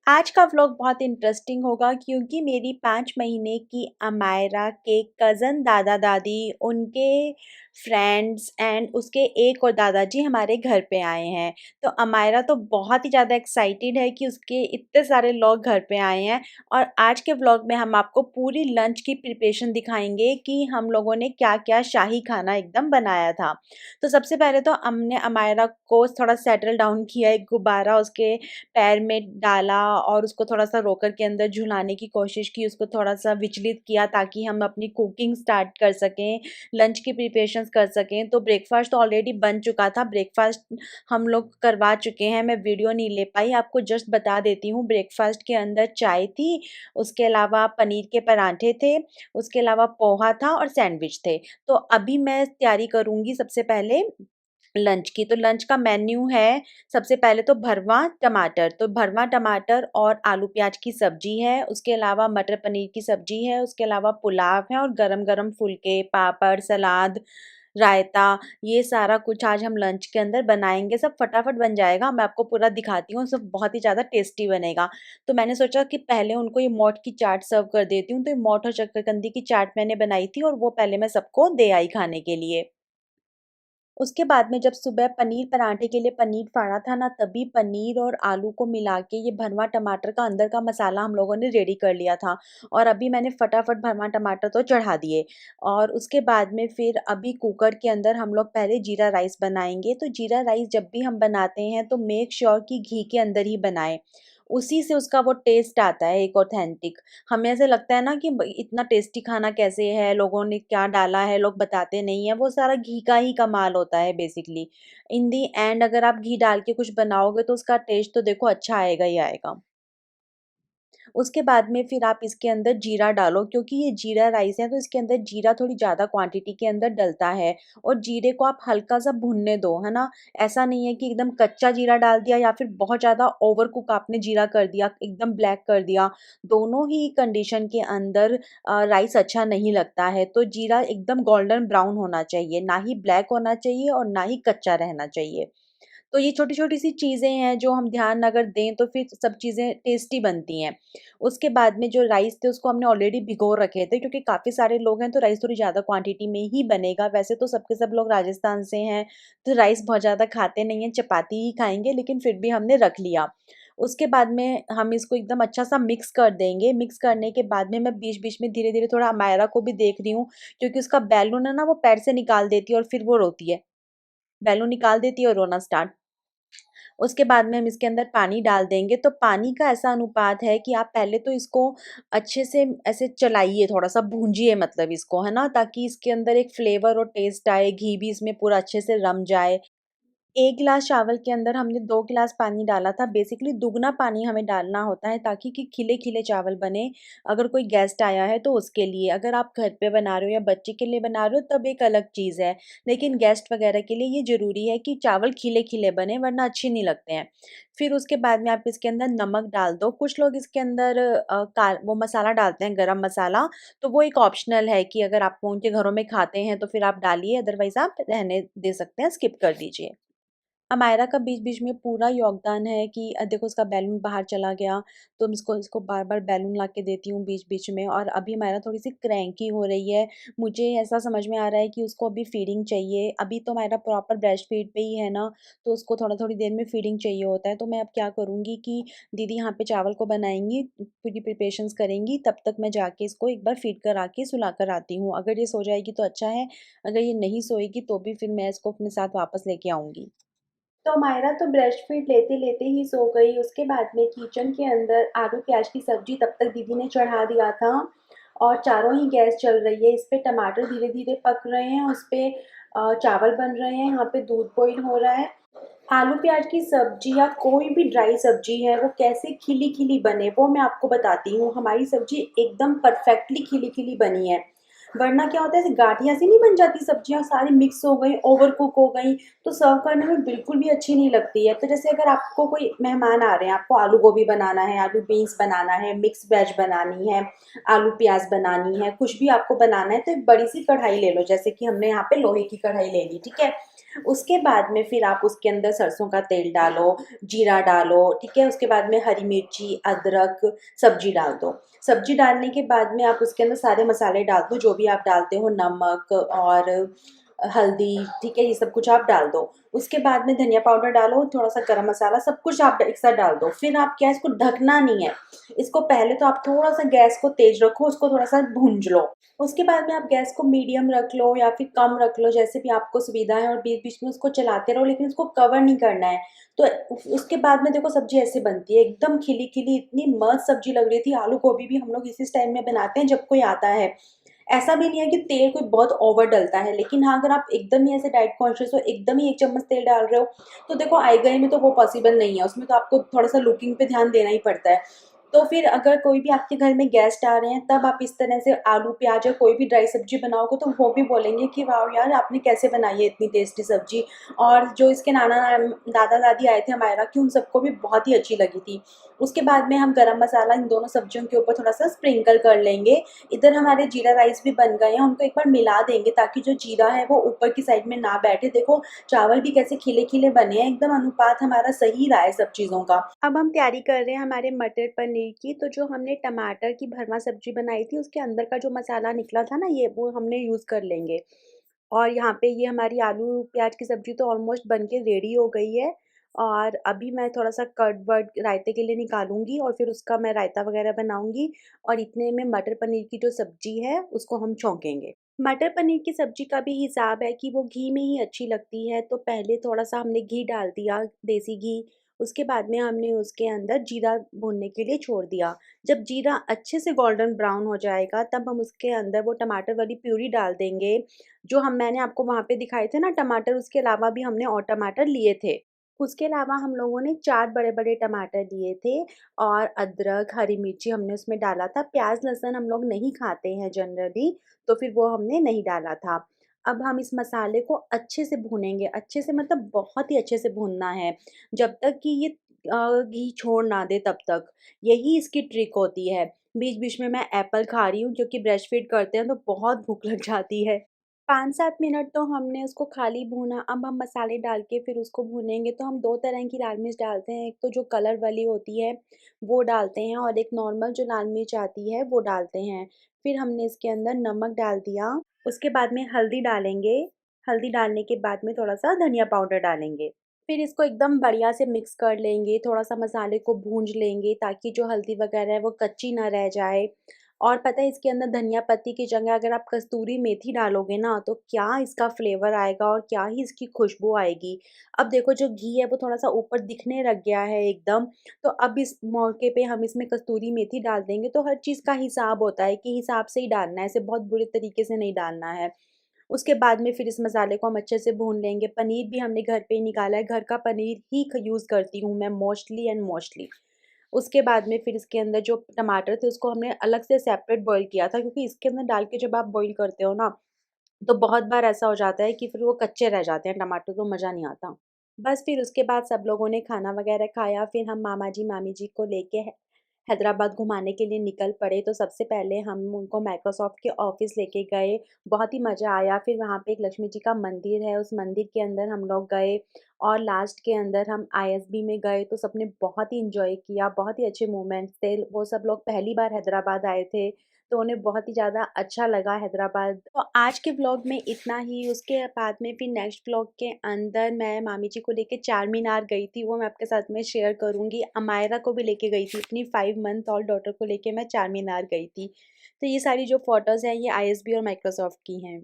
आज का व्लॉग बहुत इंटरेस्टिंग होगा क्योंकि मेरी 5 महीने की अमायरा के कज़न दादा-दादी, उनके फ्रेंड्स एंड उसके एक और दादाजी हमारे घर पे आए हैं। तो अमायरा तो बहुत ही ज़्यादा एक्साइटेड है कि उसके इतने सारे लोग घर पे आए हैं और आज के व्लॉग में हम आपको पूरी लंच की प्रिपरेशन दिखाएँगे कि हम लोगों ने क्या-क्या शाही खाना एकदम बनाया था। तो सबसे पहले तो हमने अमायरा को थोड़ा सेटल डाउन किया, एक गुब्बारा उसके पैर में डाला और उसको थोड़ा-सा रोकर के अंदर झुलाने की कोशिश की, उसको थोड़ा-सा विचलित किया ताकि हम अपनी कुकिंग स्टार्ट कर सकें, लंच की प्रिपरेशंस कर सकें। तो ब्रेकफ़ास्ट तो ऑलरेडी बन चुका था, ब्रेकफ़ास्ट हम लोग करवा चुके हैं, मैं वीडियो नहीं ले पाई, आपको जस्ट बता देती हूँ। ब्रेकफ़ास्ट के अंदर चाय थी, उसके अलावा पनीर के पराठे थे, उसके अलावा पोहा था और सैंडविच थे। तो अभी मैं तैयारी करूँगी सबसे पहले लंच की। तो लंच का मेन्यू है, सबसे पहले तो भरवा टमाटर, तो भरवा टमाटर और आलू प्याज की सब्जी है, उसके अलावा मटर पनीर की सब्जी है, उसके अलावा पुलाव है और गरम-गरम फुलके, पापड़, सलाद, रायता, ये सारा कुछ आज हम लंच के अंदर बनाएँगे। सब फटाफट बन जाएगा, मैं आपको पूरा दिखाती हूँ, सब बहुत ही ज़्यादा टेस्टी बनेगा। तो मैंने सोचा कि पहले उनको ये मोठ की चाट सर्व कर देती हूँ, तो ये मोठ और शकरकंदी की चाट मैंने बनाई थी और वो पहले मैं सबको दे आई खाने के लिए। उसके बाद में जब सुबह पनीर पराठे के लिए पनीर फाड़ा था ना, तभी पनीर और आलू को मिला के ये भरवा टमाटर का अंदर का मसाला हम लोगों ने रेडी कर लिया था और अभी मैंने फटाफट भरवा टमाटर तो चढ़ा दिए और उसके बाद में फिर अभी कुकर के अंदर हम लोग पहले जीरा राइस बनाएँगे। तो जीरा राइस जब भी हम बनाते हैं तो मेक श्योर कि घी के अंदर ही बनाएँ, उसी से उसका वो टेस्ट आता है एक ऑथेंटिक। हमें ऐसे लगता है ना कि ब इतना टेस्टी खाना कैसे है, लोगों ने क्या डाला है, लोग बताते नहीं हैं, वो सारा घी का ही कमाल होता है बेसिकली। इन दी एंड अगर आप घी डाल के कुछ बनाओगे तो उसका टेस्ट तो देखो अच्छा आएगा ही आएगा। उसके बाद में फिर आप इसके अंदर जीरा डालो क्योंकि ये जीरा राइस है तो इसके अंदर जीरा थोड़ी ज़्यादा क्वांटिटी के अंदर डलता है और जीरे को आप हल्का-सा भुनने दो, है ना? ऐसा नहीं है कि एकदम कच्चा जीरा डाल दिया या फिर बहुत ज़्यादा ओवर कुक आपने जीरा कर दिया, एकदम ब्लैक कर दिया। दोनों ही कंडीशन के अंदर राइस अच्छा नहीं लगता है। तो जीरा एकदम गोल्डन ब्राउन होना चाहिए, ना ही ब्लैक होना चाहिए और ना ही कच्चा रहना चाहिए। तो ये छोटी-छोटी सी चीज़ें हैं जो हम ध्यान अगर दें तो फिर सब चीज़ें टेस्टी बनती हैं। उसके बाद में जो राइस थे उसको हमने ऑलरेडी भिगो रखे थे क्योंकि काफ़ी सारे लोग हैं तो राइस थोड़ी ज़्यादा क्वांटिटी में ही बनेगा। वैसे तो सब के सब लोग राजस्थान से हैं, तो राइस बहुत ज़्यादा खाते नहीं हैं, चपाती ही खाएँगे लेकिन फिर भी हमने रख लिया। उसके बाद में हम इसको एकदम अच्छा-सा मिक्स कर देंगे। मिक्स करने के बाद में मैं बीच-बीच में धीरे-धीरे थोड़ा अमायरा को भी देख रही हूँ क्योंकि उसका बैलून है ना वो पैर से निकाल देती है और फिर वो रोती है। बैलून निकाल देती है और रोना स्टार्ट। उसके बाद में हम इसके अंदर पानी डाल देंगे, तो पानी का ऐसा अनुपात है कि आप पहले तो इसको अच्छे से ऐसे चलाइए, थोड़ा-सा भूंजिए मतलब इसको, है ना? ताकि इसके अंदर एक फ्लेवर और टेस्ट आए, घी भी इसमें पूरा अच्छे से रम जाए। 1 गिलास चावल के अंदर हमने 2 गिलास पानी डाला था। बेसिकली दुगना पानी हमें डालना होता है ताकि कि खिले-खिले चावल बने। अगर कोई गेस्ट आया है तो उसके लिए, अगर आप घर पे बना रहे हो या बच्चे के लिए बना रहे हो तब एक अलग चीज़ है। लेकिन गेस्ट वगैरह के लिए ये ज़रूरी है कि चावल खिले-खिले बने वरना अच्छे नहीं लगते हैं। फिर उसके बाद में आप इसके अंदर नमक डाल दो। कुछ लोग इसके अंदर वो मसाला डालते हैं गरम मसाला, तो वो एक ऑप्शनल है कि अगर आप उनके घरों में खाते हैं तो फिर आप डालिए, अदरवाइज़ आप रहने दे सकते हैं, स्किप कर दीजिए। अमायरा का बीच-बीच में पूरा योगदान है कि देखो उसका बैलून बाहर चला गया, तो मैं इसको इसको बार-बार बैलून ला के देती हूँ बीच-बीच में और अभी अमायरा थोड़ी-सी क्रैंकी हो रही है। मुझे ऐसा समझ में आ रहा है कि उसको अभी फीडिंग चाहिए। अभी तो अमायरा प्रॉपर ब्रेस्ट फीड पे ही है ना, तो उसको थोड़ा-थोड़ी देर में फीडिंग चाहिए होता है। तो मैं अब क्या करूँगी कि दीदी यहाँ पे चावल को बनाएँगी, पूरी प्रिपरेशंस करेंगी, तब तक मैं जाके इसको एक बार फीड करा के सुला कर आती हूँ। अगर ये सो जाएगी तो अच्छा है, अगर ये नहीं सोएगी तो भी फिर मैं इसको अपने साथ वापस लेके आऊँगी। तो मायरा तो ब्रेस्ट फीड लेते-लेते ही सो गई। उसके बाद में किचन के अंदर आलू प्याज की सब्ज़ी तब तक दीदी ने चढ़ा दिया था और चारों ही गैस चल रही है। इस पे टमाटर धीरे-धीरे पक रहे हैं, उस पे चावल बन रहे हैं, यहाँ पे दूध बॉईल हो रहा है। आलू प्याज की सब्ज़ी या कोई भी ड्राई सब्ज़ी है, वो कैसे खिली-खिली बने, वो मैं आपको बताती हूँ। हमारी सब्ज़ी एकदम परफेक्टली खिली-खिली बनी है। वरना क्या होता है, ऐसे गाठियाँ सी नहीं बन जाती, सब्जियाँ सारी मिक्स हो गई, ओवर कुक हो गई, तो सर्व करने में बिल्कुल भी अच्छी नहीं लगती है। तो जैसे अगर आपको कोई मेहमान आ रहे हैं, आपको आलू गोभी बनाना है, आलू बीन्स बनाना है, मिक्स वेज बनानी है, आलू प्याज बनानी है, कुछ भी आपको बनाना है, तो एक बड़ी सी कढ़ाई ले लो, जैसे कि हमने यहाँ पे लोहे की कढ़ाई ले ली, ठीक है। उसके बाद में फिर आप उसके अंदर सरसों का तेल डालो, जीरा डालो, ठीक है। उसके बाद में हरी मिर्ची, अदरक, सब्जी डाल दो। सब्जी डालने के बाद में आप उसके अंदर सारे मसाले डाल दो, जो भी आप डालते हो, नमक और हल्दी, ठीक है, ये सब कुछ आप डाल दो। उसके बाद में धनिया पाउडर डालो, थोड़ा सा गरम मसाला, सब कुछ आप एक साथ डाल दो। फिर आप क्या, इसको ढकना नहीं है, इसको पहले तो आप थोड़ा सा गैस को तेज रखो, उसको थोड़ा सा भूंज लो। उसके बाद में आप गैस को मीडियम रख लो या फिर कम रख लो, जैसे भी आपको सुविधा है, और बीच बीच में उसको चलाते रहो, लेकिन उसको कवर नहीं करना है। तो उसके बाद में देखो सब्जी ऐसे बनती है, एकदम खिली खिली, इतनी मस्त सब्जी लग रही थी। आलू गोभी भी हम लोग इसी स्टाइल में बनाते हैं जब कोई आता है। ऐसा भी नहीं है कि तेल कोई बहुत ओवर डलता है, लेकिन हाँ, अगर आप एकदम ही ऐसे डाइट कॉन्शियस हो, एकदम ही 1 चम्मच तेल डाल रहे हो, तो देखो आए गए में तो वो पॉसिबल नहीं है, उसमें तो आपको थोड़ा सा लुकिंग पे ध्यान देना ही पड़ता है। तो फिर अगर कोई भी आपके घर में गेस्ट आ रहे हैं, तब आप इस तरह से आलू प्याज या कोई भी ड्राई सब्जी बनाओगे, तो वो भी बोलेंगे कि वाह यार, आपने कैसे बनाई है इतनी टेस्टी सब्जी। और जो इसके दादा दादी आए थे हमारे, कि उन सबको भी बहुत ही अच्छी लगी थी। उसके बाद में हम गरम मसाला इन दोनों सब्जियों के ऊपर थोड़ा सा स्प्रिंकल कर लेंगे। इधर हमारे जीरा राइस भी बन गए हैं, उनको एक बार मिला देंगे, ताकि जो जीरा है वो ऊपर की साइड में ना बैठे। देखो चावल भी कैसे खिले खिले बने हैं, एकदम अनुपात हमारा सही रहा है सब चीज़ों का। अब हम तैयारी कर रहे हैं हमारे मटर पनीर की। तो जो हमने टमाटर की भरमा सब्जी बनाई थी, उसके अंदर का जो मसाला निकला था ना, ये वो हमने यूज़ कर लेंगे। और यहाँ पे ये हमारी आलू प्याज की सब्जी तो ऑलमोस्ट बन के रेडी हो गई है। और अभी मैं थोड़ा सा कर्ड वर्ड रायते के लिए निकालूंगी, और फिर उसका मैं रायता वगैरह बनाऊंगी। और इतने में मटर पनीर की जो सब्जी है उसको हम छौंकेंगे। मटर पनीर की सब्जी का भी हिसाब है कि वो घी में ही अच्छी लगती है। तो पहले थोड़ा सा हमने घी डाल दिया, देसी घी। उसके बाद में हमने उसके अंदर जीरा भूनने के लिए छोड़ दिया। जब जीरा अच्छे से गोल्डन ब्राउन हो जाएगा, तब हम उसके अंदर वो टमाटर वाली प्यूरी डाल देंगे, जो मैंने आपको वहाँ पे दिखाए थे ना टमाटर। उसके अलावा भी हमने और टमाटर लिए थे। उसके अलावा हम लोगों ने 4 बड़े-बड़े टमाटर लिए थे, और अदरक, हरी मिर्ची हमने उसमें डाला था। प्याज़, लहसुन हम लोग नहीं खाते हैं जनरली, तो फिर वो हमने नहीं डाला था। अब हम इस मसाले को अच्छे से भूनेंगे, अच्छे से मतलब बहुत ही अच्छे से भूनना है, जब तक कि ये घी छोड़ ना दे तब तक। यही इसकी ट्रिक होती है। बीच-बीच में मैं एप्पल खा रही हूँ, क्योंकि ब्रेस्ट फीड करते हैं तो बहुत भूख लग जाती है। 5-7 मिनट तो हमने उसको खाली भूना। अब हम मसाले डाल के फिर उसको भूनेंगे। तो हम 2 तरह की लाल मिर्च डालते हैं, एक तो जो कलर वाली होती है वो डालते हैं, और एक नॉर्मल जो लाल मिर्च आती है वो डालते हैं। फिर हमने इसके अंदर नमक डाल दिया, उसके बाद में हल्दी डालेंगे। हल्दी डालने के बाद में थोड़ा-सा धनिया पाउडर डालेंगे। फिर इसको एकदम बढ़िया से मिक्स कर लेंगे, थोड़ा-सा मसाले को भूंज लेंगे, ताकि जो हल्दी वगैरह है वो कच्ची ना रह जाए। और पता है, इसके अंदर धनिया पत्ती की जगह अगर आप कस्तूरी मेथी डालोगे ना, तो क्या इसका फ्लेवर आएगा और क्या ही इसकी खुशबू आएगी। अब देखो जो घी है वो थोड़ा-सा ऊपर दिखने लग गया है एकदम, तो अब इस मौके पे हम इसमें कस्तूरी मेथी डाल देंगे। तो हर चीज़ का हिसाब होता है कि हिसाब से ही डालना है, ऐसे बहुत बुरे तरीके से नहीं डालना है। उसके बाद में फिर इस मसाले को हम अच्छे से भून लेंगे। पनीर भी हमने घर पे ही निकाला है, घर का पनीर ही ख यूज़ करती हूँ मैं मोस्टली। उसके बाद में फिर इसके अंदर जो टमाटर थे उसको हमने अलग से सेपरेट बॉयल किया था, क्योंकि इसके अंदर डाल के जब आप बॉयल करते हो ना, तो बहुत बार ऐसा हो जाता है कि फिर वो कच्चे रह जाते हैं टमाटर, तो मज़ा नहीं आता। बस फिर उसके बाद सब लोगों ने खाना वगैरह खाया, फिर हम मामा जी, मामी जी को लेके हैदराबाद घुमाने के लिए निकल पड़े। तो सबसे पहले हम उनको माइक्रोसॉफ्ट के ऑफ़िस लेके गए, बहुत ही मज़ा आया। फिर वहाँ पे एक लक्ष्मी जी का मंदिर है, उस मंदिर के अंदर हम लोग गए, और लास्ट के अंदर हम आईएसबी में गए। तो सबने बहुत ही एन्जॉय किया, बहुत ही अच्छे मोमेंट्स थे। वो सब लोग पहली बार हैदराबाद आए थे, तो उन्हें बहुत ही ज़्यादा अच्छा लगा हैदराबाद। तो आज के व्लॉग में इतना ही। उसके बाद में फिर नेक्स्ट व्लॉग के अंदर मैं मामी जी को लेके चार मीनार गई थी, वो मैं आपके साथ में शेयर करूँगी। अमायरा को भी लेके गई थी, अपनी 5 मंथ ओल्ड डॉटर को लेके मैं चार मीनार गई थी। तो ये सारी जो फ़ोटोज़ हैं ये आईएसबी और माइक्रोसॉफ्ट की हैं।